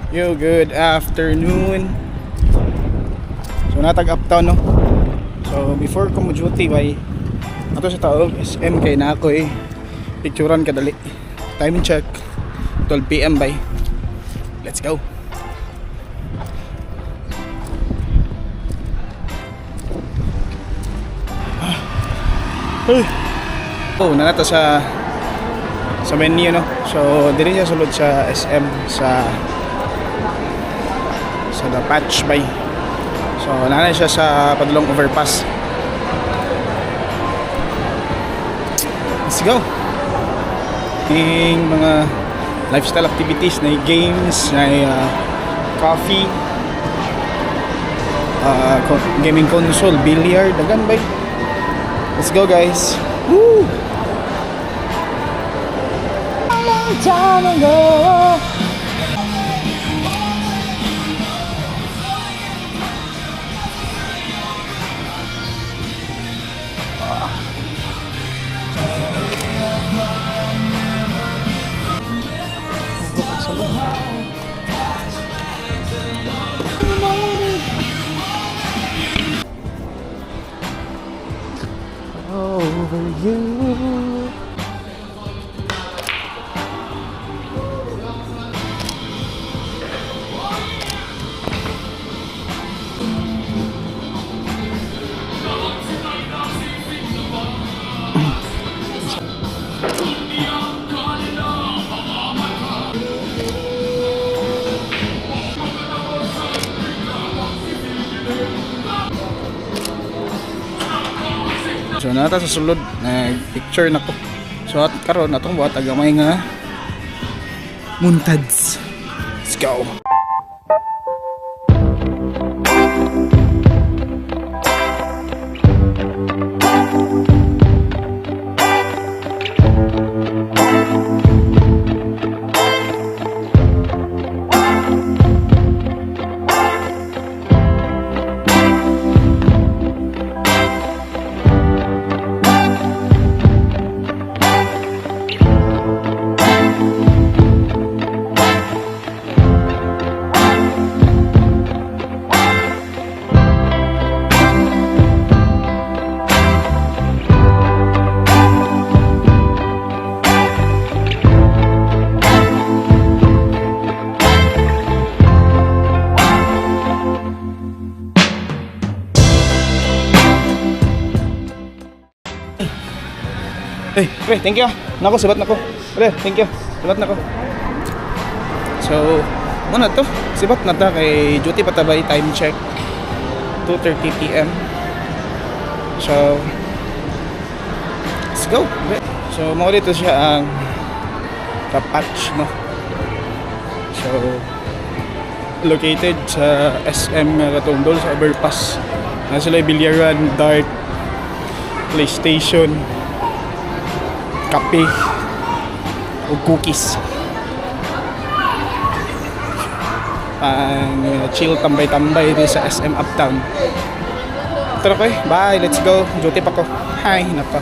Yo, good afternoon. So natag uptown no. So before ko mo duty bay ato sa taog SM kay na ako picturean kadali. Time check 12 PM bay. Let's go. Oh, nanato sa menu no. So diri siya sulod sa SM sa The Patch bay. So nanay siya sa padulong overpass. Let's go. Yung mga lifestyle activities na games, na coffee, gaming console, billiard, dagan bay. Let's go guys. Woo! A long time ago. Over you. So nata sa sulod picture na ko. So at karon atong buhat agamay nga muntads. Let's go. Pre, thank you. Nako, sibat nako. Pre, thank you. Sibat nako. So, ano to? Sibat na ta kay duty patabay, time check 2:30 PM. So, let's go. So, mo dito siya ang Patch no. So, located sa SM Katundol sa overpass. Nasa sila bilyaran, dart, PlayStation, kape o cookies. Chill tambay-tambay din sa SM Uptown. Tara ko bye, let's go. Duty pa ko. Hi, napa.